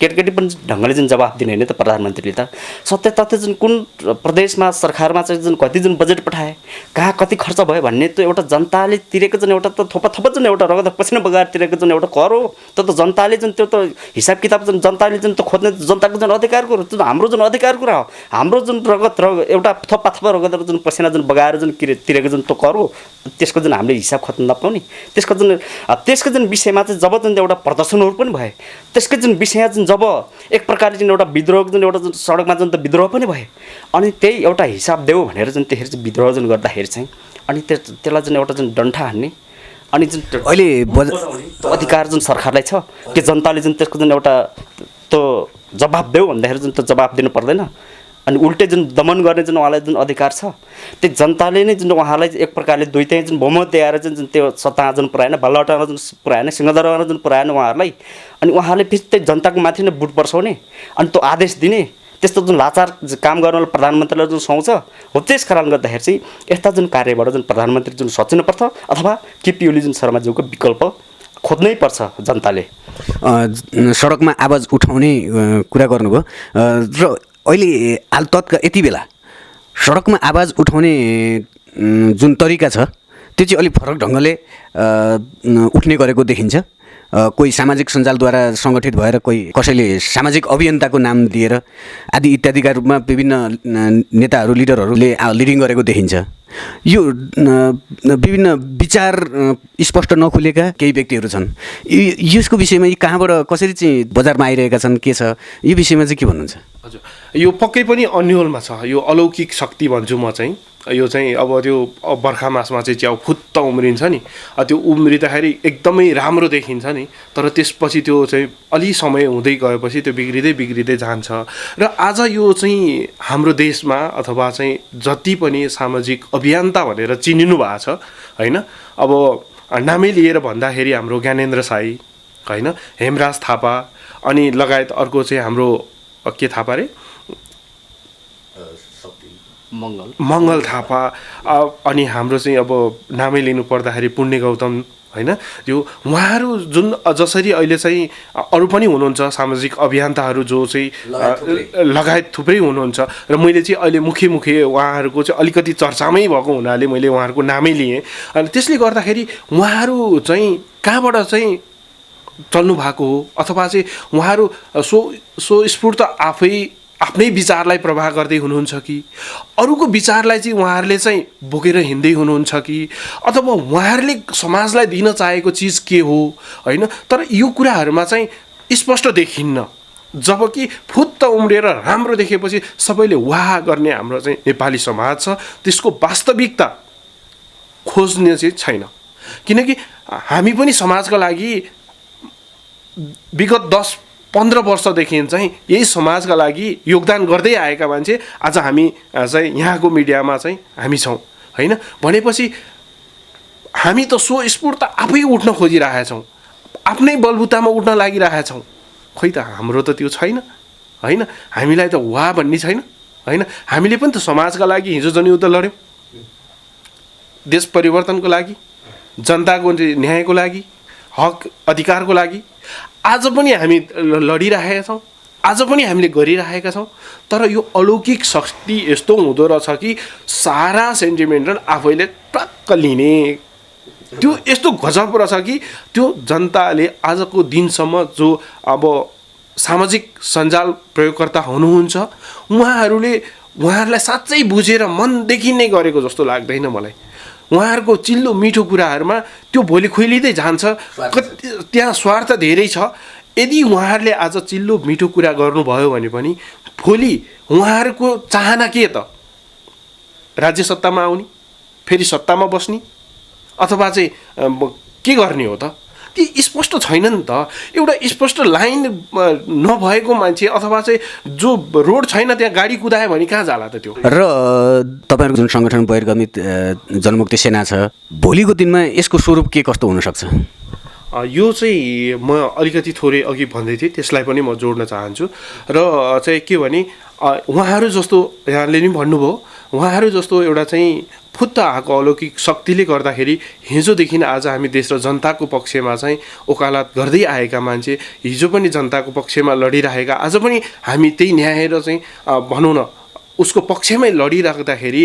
केटाकेटी पनि ढङ्गले जुन जवाफ दिने होइन त प्रधानमन्त्रीले त सत्य तथ्य जुन कुन प्रदेशमा सरकारमा चाहिँ जुन कति जुन बजेट पठाए कहाँ कति खर्च भयो भन्ने त्यो एउटा जनताले तिरेको जुन एउटा त थोपा जुन एउटा रगत पसिना बगाएर तिरेको जुन एउटा कर हो त्यो त जनताले जुन त्यो त हिसाब किताब जुन जनताले जुन त खोज्ने जनताको जुन अधिकारको हो जुन हाम्रो जुन अधिकार कुरा हो हाम्रो जुन रगत एउटा थोपा रगत जुन पसिना जुन बगाएर जुन तिरेको जुन त्यो कर हो त्यसको जुन हामीले हिसाब खोज्न नपाउने त्यसको जुन विषयमा चाहिँ जब जुन एउटा प्रदर्शनहरू पनि भए त्यसको जुन विषय जुन जब एक प्रकारले जुन एउटा विद्रोह जुन एउटा जुन सडकमा जुन त विद्रोह पनि भए अनि त्यही एउटा हिसाब देऊ भनेर जुन त्यसरी चाहिँ विद्रोह जुन गर्दाखेरि चाहिँ अनि त्यसलाई जुन एउटा जुन डन्ठा हान्ने अनि जुन अहिले अधिकार जुन सरकारलाई छ कि जनताले जुन त्यसको जुन एउटा त्यो जवाब देऊ भन्दाखेरि जुन त्यो जवाब दिनु पर्दैन अनि उल्टै जुन दमन गर्ने जुन उहाँलाई जुन अधिकार छ त्यो जनताले नै जुन उहाँलाई एक प्रकारले दुईटै जुन बहुमत दिएर जुन त्यो सत्ता जुन पुऱ्याएन बल्लटामा जुन पुऱ्याएन सिंहदरबारमा जुन पुऱ्याएन उहाँहरूलाई अनि उहाँले फेरि त्यही जनताको माथि नै बुट बर्साउने अनि त्यो आदेश दिने त्यस्तो जुन लाचार काम गर्नलाई प्रधानमन्त्रीलाई जुन सुहाउँछ हो त्यस कारणले गर्दाखेरि चाहिँ यस्ता जुन कार्यबाट जुन प्रधानमन्त्री जुन सचिनुपर्छ अथवा केपी ओली जुन शर्माज्यूको विकल्प खोज्नै पर्छ जनताले सडकमा आवाज उठाउने कुरा गर्नुभयो र अहिले हाल यति बेला सडकमा आवाज उठाउने जुन तरिका छ त्यो चाहिँ अलिक फरक ढङ्गले उठ्ने गरेको देखिन्छ कोही सामाजिक सञ्जालद्वारा सङ्गठित भएर कोही कसैले सामाजिक अभियन्ताको नाम दिएर आदि इत्यादिका रूपमा विभिन्न नेताहरू लिडरहरूले लिडिङ गरेको देखिन्छ यो विभिन्न विचार स्पष्ट नखुलेका केही व्यक्तिहरू छन् यसको विषयमा यी कहाँबाट कसरी चाहिँ बजारमा आइरहेका छन् के छ यो विषयमा चाहिँ के भन्नुहुन्छ हजुर यो पक्कै पनि अन्यलमा छ यो अलौकिक शक्ति भन्छु म चाहिँ यो चाहिँ अब त्यो बर्खा मासमा चाहिँ च्याउ फुत्त उम्रिन्छ नि त्यो उम्रिँदाखेरि एकदमै राम्रो देखिन्छ नि तर त्यसपछि त्यो चाहिँ अलि समय हुँदै गएपछि त्यो बिग्रिँदै जान्छ र आज यो चाहिँ हाम्रो देशमा अथवा चाहिँ जति पनि सामाजिक अभियन्ता भनेर चिनिनु भएको छ होइन अब नामै लिएर भन्दाखेरि हाम्रो ज्ञानेन्द्र साई होइन हेमराज थापा अनि लगायत अर्को चाहिँ हाम्रो के थापा रे मङ्गल थापा अनि हाम्रो चाहिँ अब नामै लिनु पर्दाखेरि पुण्य गौतम होइन यो उहाँहरू जुन जसरी अहिले चाहिँ अरू पनि हुनुहुन्छ सामाजिक अभियन्ताहरू जो चाहिँ लगायत थुप्रै हुनुहुन्छ र मैले चाहिँ अहिले मुख्य उहाँहरूको चाहिँ अलिकति चर्चामै भएको हुनाले मैले उहाँहरूको नामै लिएँ अनि त्यसले गर्दाखेरि उहाँहरू चाहिँ कहाँबाट चाहिँ चल्नु भएको हो अथवा चाहिँ उहाँहरू सो स्फूर्त आफै आफ्नै विचारलाई प्रवाह गर्दै हुनुहुन्छ कि अरूको विचारलाई चाहिँ उहाँहरूले चाहिँ बोकेर हिँड्दै हुनुहुन्छ कि अथवा उहाँहरूले समाजलाई दिन चाहेको चिज के हो होइन। तर यो कुराहरूमा चाहिँ स्पष्ट देखिन्न। जबकि फुत्त उम्रिएर राम्रो देखेपछि सबैले वाह गर्ने हाम्रो चाहिँ नेपाली समाज छ, त्यसको वास्तविकता खोज्ने चाहिँ छैन। किनकि हामी पनि समाजका लागि विगत 10-15 वर्षदेखि चाहिँ यही समाजका लागि योगदान गर्दै आएका मान्छे आज हामी चाहिँ यहाँको मिडियामा चाहिँ हामी छौँ होइन। भनेपछि हामी त स्वस्फूर्त आफै उठ्न खोजिरहेछौँ, आफ्नै बलबुतामा उठ्न लागिरहेछौँ। खोइ त हाम्रो त त्यो छैन होइन। हामीलाई त वाह भन्ने छैन होइन। हामीले पनि त समाजका लागि हिजो जनयुद्ध लड्यौँ, देश परिवर्तनको लागि, जनताको न्यायको लागि, हक अधिकारको लागि। आज पनि हामी लडिरहेका छौँ, आज पनि हामीले गरिरहेका छौँ। तर यो अलौकिक शक्ति यस्तो हुँदो रहेछ कि सारा सेन्टिमेन्टल आफैले टक्क लिने, त्यो यस्तो गजब रहेछ कि त्यो जनताले आजको दिनसम्म जो अब सामाजिक सञ्जाल प्रयोगकर्ता हुनुहुन्छ उहाँहरूलाई साँच्चै बुझेर मनदेखि नै गरेको जस्तो लाग्दैन मलाई। उहाँहरूको चिल्लो मिठो कुराहरूमा त्यो भोलि खुइलिँदै जान्छ, त्यहाँ स्वार्थ धेरै छ। यदि उहाँहरूले आज चिल्लो मिठो कुरा गर्नुभयो भने पनि भोलि उहाँहरूको चाहना के त? राज्य सत्तामा आउने, फेरि सत्तामा बस्ने, अथवा चाहिँ के गर्ने हो त? ती स्पष्ट छैन नि त। एउटा स्पष्ट लाइन नभएको मान्छे अथवा चाहिँ जो रोड छैन त्यहाँ गाडी कुदायो भने कहाँ जाला त त्यो? र तपाईँहरूको जुन सङ्गठन बहिर्गमित जनमुक्ति सेना छ, भोलिको दिनमा यसको स्वरूप के कस्तो हुनसक्छ? यो चाहिँ म अलिकति थोरै अघि भन्दै थिएँ, त्यसलाई पनि म जोड्न चाहन्छु। र चाहिँ के भने उहाँहरू जस्तो यहाँले नि भन्नुभयो, उहाँहरू जस्तो एउटा चाहिँ फुत्त आएको अलौकिक शक्तिले गर्दाखेरि हिजोदेखि आज हामी देश र जनताको पक्षमा चाहिँ वकालत गर्दै आएका मान्छे, हिजो पनि जनताको पक्षमा लडिरहेका, आज पनि हामी त्यही न्याय र चाहिँ भनौँ न उसको पक्षमै लडिराख्दाखेरि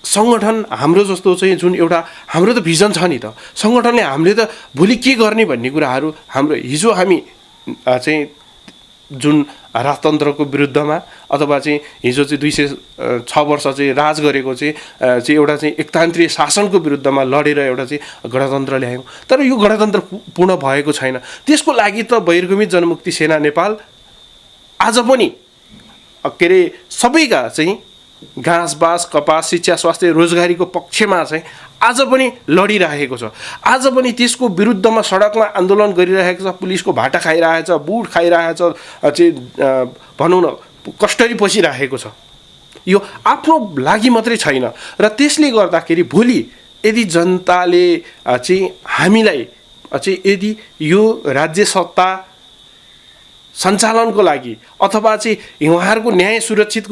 सङ्गठन हाम्रो जस्तो चाहिँ जुन एउटा हाम्रो त भिजन छ नि त, सङ्गठनले हामीले त भोलि के गर्ने भन्ने कुराहरू हाम्रो हिजो हामी चाहिँ जुन राजतन्त्रको विरुद्धमा अथवा चाहिँ हिजो चाहिँ 206 वर्ष चाहिँ राज गरेको चाहिँ एउटा चाहिँ एकतान्त्रीय शासनको विरुद्धमा लडेर एउटा चाहिँ गणतन्त्र ल्यायौँ। तर यो गणतन्त्र पूर्ण भएको छैन। त्यसको लागि त बहिर्गमित जनमुक्ति सेना नेपाल आज पनि के अरे सबैका चाहिँ घाँस बाँस कपास शिक्षा स्वास्थ्य रोजगारीको पक्षमा चाहिँ आज पनि लडिरहेको छ। आज पनि त्यसको विरुद्धमा सडकमा आन्दोलन गरिरहेको छ, पुलिसको भाटा खाइरहेछ, बुट खाइरहेछ, चाहिँ भनौँ न कष्टरी पसिरहेको छ। यो आफ्नो लागि मात्रै छैन। र त्यसले गर्दाखेरि भोलि यदि जनताले चाहिँ हामीलाई चाहिँ यदि यो राज्य सत्ता सञ्चालनको लागि अथवा चाहिँ उहाँहरूको न्याय सुरक्षित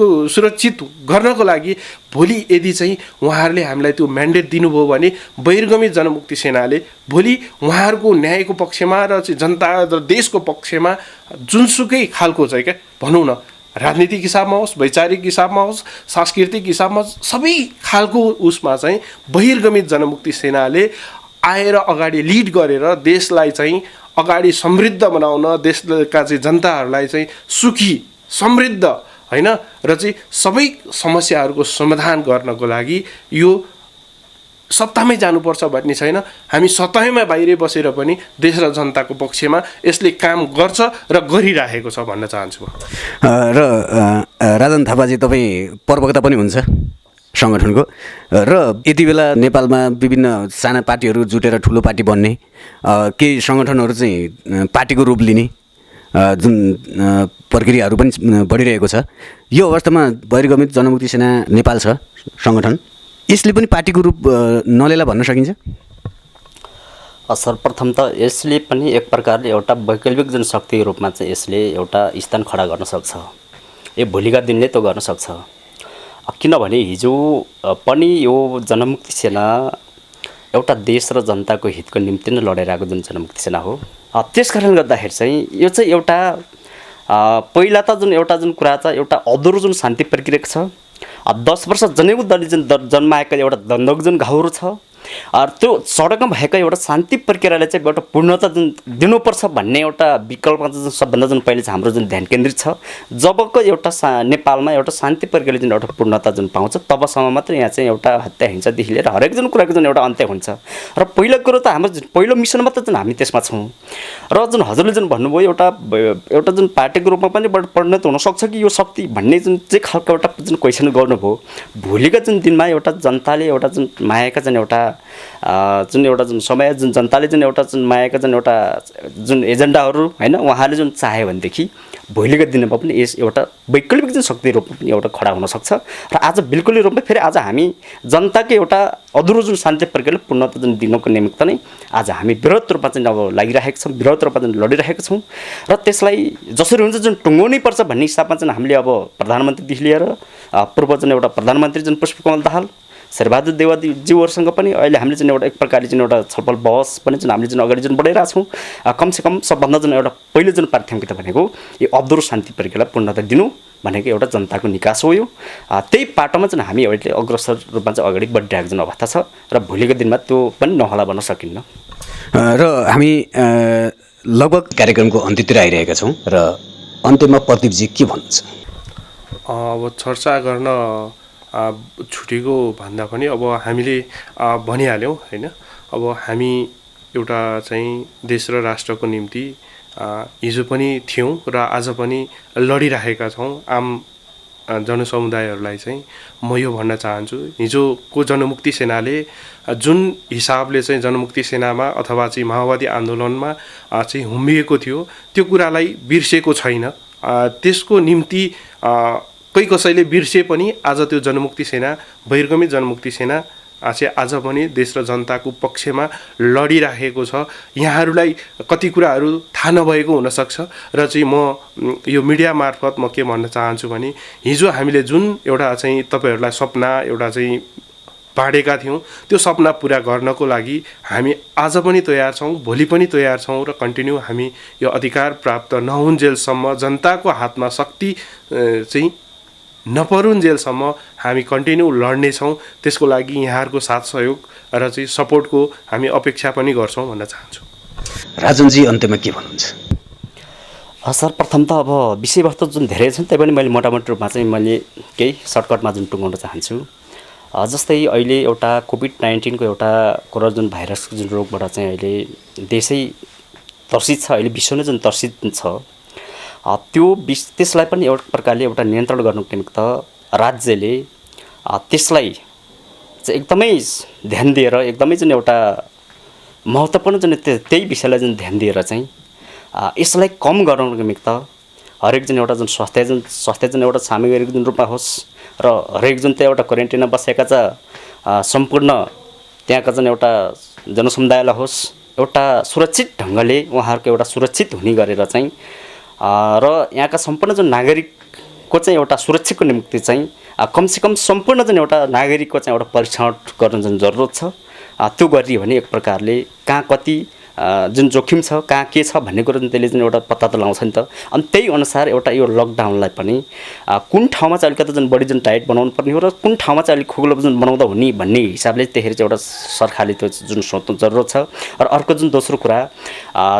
गर्नको लागि भोलि यदि चाहिँ उहाँहरूले हामीलाई त्यो म्यान्डेट दिनुभयो भने बहिर्गमित जनमुक्ति सेनाले भोलि उहाँहरूको न्यायको पक्षमा र चाहिँ जनता र देशको पक्षमा जुनसुकै खालको चाहिँ क्या भनौँ न राजनीतिक हिसाबमा होस्, वैचारिक हिसाबमा होस्, सांस्कृतिक हिसाबमा सबै खालको उसमा चाहिँ बहिर्गमित जनमुक्ति सेनाले आएर अगाडि लिड गरेर देशलाई चाहिँ अगाडि समृद्ध बनाउन, देशका चाहिँ जनताहरूलाई चाहिँ सुखी समृद्ध होइन र चाहिँ सबै समस्याहरूको समाधान गर्नको लागि यो सत्तामै जानुपर्छ भन्ने छैन। हामी सत्तामै बाहिरै बसेर पनि देश र जनताको पक्षमा यसले काम गर्छ र गरिरहेको छ भन्न चाहन्छु म। र राजन थापाजी तपाईँ प्रवक्ता पनि हुन्छ सङ्गठनको, र यति बेला नेपालमा विभिन्न साना पार्टीहरू जुटेर ठुलो पार्टी बन्ने, केही सङ्गठनहरू चाहिँ पार्टीको रूप लिने जुन प्रक्रियाहरू पनि बढिरहेको छ। यो अवस्थामा बहिर्गमित जनमुक्ति सेना नेपाल छ सङ्गठन, यसले पनि पार्टीको रूप नलेला भन्न सकिन्छ? सर्वप्रथम त यसले पनि एक प्रकारले एउटा वैकल्पिक जनशक्तिको रूपमा चाहिँ यसले एउटा स्थान खडा गर्न सक्छ। यो भोलिका दिनले त्यो गर्न सक्छ। किनभने हिजो पनि यो जनमुक्ति सेना एउटा देश र जनताको हितको निम्ति नै लडेर आएको जुन जनमुक्ति सेना हो। त्यस कारणले गर्दाखेरि चाहिँ यो चाहिँ एउटा पहिला त जुन कुरा छ एउटा अधुरो जुन शान्ति प्रक्रिया छ, 10 वर्ष जनयुद्ध जुन जन्माएको एउटा द्वन्द्वको जुन घाउरो छ, त्यो सडकमा भएको एउटा शान्ति प्रक्रियाले चाहिँ एउटा पूर्णता जुन दिनुपर्छ भन्ने एउटा विकल्पमा जुन सबभन्दा जुन पहिले चाहिँ हाम्रो जुन ध्यान केन्द्रित छ। जबको एउटा नेपालमा एउटा शान्ति प्रक्रियाले जुन एउटा पूर्णता जुन पाउँछ तबसम्म मात्र यहाँ चाहिँ एउटा हत्या हिंसादेखि लिएर हरेक जुन कुराको जुन एउटा अन्त्य हुन्छ। र पहिलो कुरो त हाम्रो पहिलो मिसन मात्र जुन हामी त्यसमा छौँ। र जुन हजुरले जुन भन्नुभयो एउटा जुन पार्टीको रूपमा पनि परिणत हुनसक्छ कि यो शक्ति भन्ने जुन चाहिँ खालको एउटा जुन क्वेसन गर्नुभयो, भोलिका जुन दिनमा एउटा जनताले एउटा जुन मायाका जुन एउटा जुन समय जुन जनताले जुन एउटा जुन मायाका जुन एउटा जुन एजेन्डाहरू होइन उहाँले जुन चाह्यो भनेदेखि भोलिको दिनमा पनि यस एउटा वैकल्पिक जुन शक्ति रूपमा पनि एउटा खडा हुनसक्छ। र आज बिल्कुलै रूपमा फेरि आज हामी जनताको एउटा अधुरो जुन शान्ति प्रक्रियाले पूर्णता जुन दिनको निमित्त नै आज हामी वृहत रूपमा चाहिँ अब लागिरहेका छौँ, वृहत रूपमा जुन लडिरहेका छौँ। र त्यसलाई जसरी हुन्छ जुन टुङ्गाउनै पर्छ भन्ने हिसाबमा चाहिँ हामीले अब प्रधानमन्त्रीदेखि लिएर पूर्व जुन एउटा प्रधानमन्त्री जुन पुष्पकमल दाहाल शेरबहादुर देवाजीहरूसँग पनि अहिले हामीले जुन एउटा एक प्रकारले जुन एउटा छलफल बहस पनि जुन हामीले जुन अगाडि जुन बढाइरहेको छौँ। कमसेकम सबभन्दा जुन एउटा पहिलो जुन प्राथमिकता भनेको यो अधुरो शान्ति प्रक्रियालाई पूर्णता दिनु भनेको एउटा जनताको निकास हो। यो त्यही पाटोमा चाहिँ हामी अहिले अग्रसर रूपमा चाहिँ अगाडि बढिरहेको जुन अवस्था छ र भोलिको दिनमा त्यो पनि नहोला भन्न सकिन्न। र हामी लगभग कार्यक्रमको अन्त्यतिर आइरहेका छौँ र अन्त्यमा प्रदीपजी के भन्नुहुन्छ? अब चर्चा गर्न छुटेको भन्दा पनि अब हामीले भनिहाल्यौँ होइन। अब हामी एउटा चाहिँ देश र राष्ट्रको निम्ति हिजो पनि थियौँ र आज पनि लडिरहेका छौँ। आम जनसमुदायहरूलाई चाहिँ म यो भन्न चाहन्छु, हिजोको जनमुक्ति सेनाले जुन हिसाबले चाहिँ जनमुक्ति सेनामा अथवा चाहिँ माओवादी आन्दोलनमा चाहिँ हुम्बिएको थियो त्यो कुरालाई बिर्सेको छैन। त्यसको निम्ति कसैले बिर्से पनि आज त्यो जनमुक्ति सेना बहिर्गमित जनमुक्ति सेना चाहिँ आज पनि देश र जनताको पक्षमा लडिरहेको छ। यहाँहरूलाई कति कुराहरू थाहा नभएको हुनसक्छ र चाहिँ म यो मिडिया मार्फत म के भन्न चाहन्छु भने हिजो हामीले जुन एउटा चाहिँ तपाईँहरूलाई सपना एउटा चाहिँ बाँडेका थियौँ त्यो सपना पुरा गर्नको लागि हामी आज पनि तयार छौँ, भोलि पनि तयार छौँ र कन्टिन्यू हामी यो अधिकार प्राप्त नहुन्जेलसम्म जनताको हातमा शक्ति चाहिँ नपरुन्जेलसम्म हामी कन्टिन्यू लड्नेछौँ। त्यसको लागि यहाँहरूको साथ सहयोग र चाहिँ सपोर्टको हामी अपेक्षा पनि गर्छौँ भन्न चाहन्छु। राजनजी अन्त्यमा के भन्नुहुन्छ? सर्वप्रथम त अब विषयवस्तु जुन धेरै छन् त्यही पनि मैले मोटामोटी रूपमा चाहिँ मैले केही सर्टकटमा जुन टुङ्गाउन चाहन्छु। जस्तै अहिले एउटा कोभिड-19 को एउटा कोरोना जुन भाइरसको जुन रोगबाट चाहिँ अहिले देशै त्रसित छ, अहिले विश्व नै जुन त्रसित छ त्यसलाई पनि एउटा प्रकारले एउटा नियन्त्रण गर्नुको निमित्त राज्यले त्यसलाई चाहिँ एकदमै ध्यान दिएर एकदमै जुन एउटा महत्त्वपूर्ण जुन त्यही विषयलाई जुन ध्यान दिएर चाहिँ यसलाई कम गराउनुको निमित्त हरेक जुन एउटा जुन स्वास्थ्य जुन एउटा सामग्रीको जुन रूपमा होस् र हरेक जुन त्यो एउटा क्वारेन्टाइनमा बसेका छ सम्पूर्ण त्यहाँका जुन एउटा जनसमुदायलाई होस् एउटा सुरक्षित ढङ्गले उहाँहरूको एउटा सुरक्षित हुने गरेर चाहिँ र यहाँका सम्पूर्ण जुन नागरिकको चाहिँ एउटा सुरक्षाको निम्ति चाहिँ कमसेकम सम्पूर्ण जुन एउटा नागरिकको चाहिँ एउटा परीक्षण गर्न जुन जरुरत छ त्यो गरियो भने एक प्रकारले कहाँ कति जुन जोखिम छ कहाँ के छ भन्ने कुरो जुन त्यसले जुन एउटा पत्ता त लगाउँछ नि त। अनि त्यही अनुसार एउटा यो लकडाउनलाई पनि कुन ठाउँमा चाहिँ अलिकति जुन बढी जुन टाइट बनाउनु पर्ने हो र कुन ठाउँमा चाहिँ अलिक खुकुलो जुन बनाउँदा हुने भन्ने हिसाबले त्यसरी चाहिँ एउटा सरकारले त्यो जुन सोच्नु जरुरत छ। र अर्को जुन दोस्रो कुरा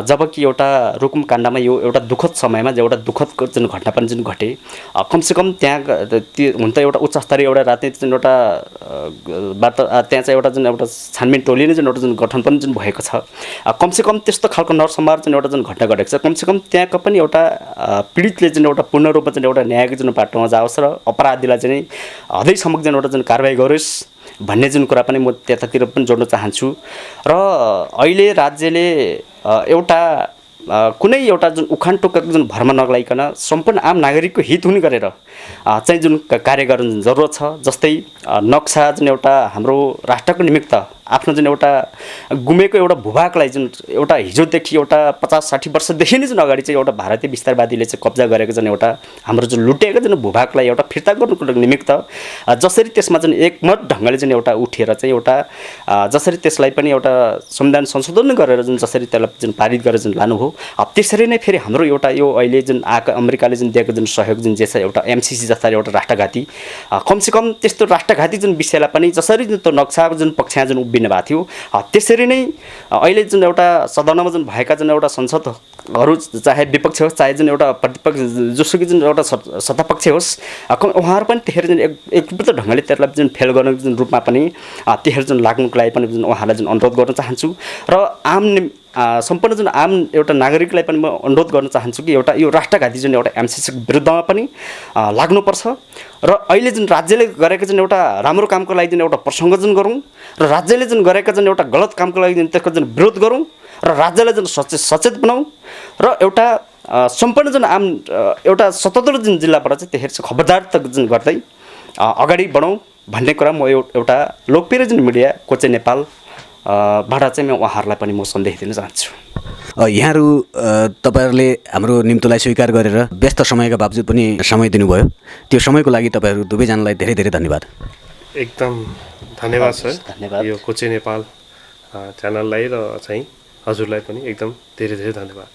जबकि एउटा रुकुम काण्डमा यो एउटा दुःखद समयमा एउटा दुःखदको जुन घटना पनि जुन घटे कमसेकम त्यहाँ हुन त एउटा उच्च स्तरीय एउटा राजनीतिक जुन एउटा त्यहाँ चाहिँ एउटा जुन एउटा छानबिन टोली नै जुन एउटा जुन गठन पनि जुन भएको छ कमसेकम त्यस्तो खालको नरसंहार जुन एउटा जुन घटना घटेको छ कमसेकम त्यहाँको पनि एउटा पीडितले जुन एउटा पूर्ण रूपमा जुन एउटा न्यायको जुन बाटोमा जाओस् र अपराधीलाई चाहिँ हदैसम्म जुन एउटा जुन कारबाही गरोस् भन्ने जुन कुरा पनि म त्यतातिर पनि जोड्न चाहन्छु। र अहिले राज्यले एउटा कुनै एउटा जुन उखान टोक्काको जुन भरमा नगलाइकन सम्पूर्ण आम नागरिकको हित हुने गरेर चाहिँ जुन कार्य गर्न जुन जरुरत छ। जस्तै नक्सा जुन एउटा हाम्रो राष्ट्रको निमित्त आफ्नो जुन एउटा गुमेको एउटा भूभागलाई जुन एउटा हिजोदेखि एउटा 50-60 वर्षदेखि नै जुन अगाडि चाहिँ एउटा भारतीय विस्तारवादीले चाहिँ कब्जा गरेको जुन एउटा हाम्रो जुन लुटेको जुन भूभागलाई एउटा फिर्ता गर्नुको निमित्त जसरी त्यसमा जुन एकमत ढङ्गले जुन एउटा उठेर चाहिँ एउटा जसरी त्यसलाई पनि एउटा संविधान संशोधन गरेर जुन जसरी त्यसलाई जुन पारित गरेर जुन लानुभयो त्यसरी नै फेरि हाम्रो एउटा यो अहिले जुन अमेरिकाले जुन दिएको जुन सहयोग जुन जे छ एउटा एमसिसी जस्ता एउटा राष्ट्रघाती कमसेकम त्यस्तो राष्ट्रघाती जुन विषयलाई पनि जसरी जुन त्यो नक्सा जुन पक्षमा जुन उभिने भएको थियो त्यसरी नै अहिले जुन एउटा सदनमा जुन भएका जुन एउटा संसदहरू चाहे विपक्ष होस् चाहे जुन एउटा प्रतिपक्ष जोसुकै जुन एउटा सत्तापक्ष होस् उहाँहरू पनि त्यसरी जुन एकत्रित ढङ्गले त्यसलाई जुन फेल गर्ने जुन रूपमा पनि त्यसरी जुन लाग्नुको लागि पनि जुन उहाँलाई जुन अनुरोध गर्न चाहन्छु र सम्पूर्ण जुन आम एउटा नागरिकलाई पनि म अनुरोध गर्न चाहन्छु कि एउटा यो राष्ट्रघाती जुन एउटा एमसिसीको विरुद्धमा पनि लाग्नुपर्छ र अहिले जुन राज्यले गरेको जुन एउटा राम्रो कामको लागि जुन एउटा प्रसङ्ग जुन गरौँ र राज्यले जुन गरेका जुन एउटा गलत कामको लागि जुन त्यसको जुन विरोध गरौँ र राज्यलाई जुन सचेत बनाऊँ र एउटा सम्पूर्ण जुन आम एउटा 77 जुन जिल्लाबाट चाहिँ त्यसरी चाहिँ खबरदार जुन गर्दै अगाडि बढौँ भन्ने कुरा म एउटा लोकप्रिय जुन मिडिया कोचे नेपाल बाट चाहिँ म उहाँहरूलाई पनि म सन्देश दिन चाहन्छु। यहाँहरू तपाईँहरूले हाम्रो निम्तोलाई स्वीकार गरेर व्यस्त समयका बावजुद पनि समय दिनुभयो, त्यो समयको लागि तपाईँहरू दुवैजनालाई धेरै धेरै धन्यवाद। एकदम धन्यवाद सर। धन्यवाद। यो कोचे नेपाल च्यानललाई र चाहिँ हजुरलाई पनि एकदम धेरै धेरै धन्यवाद।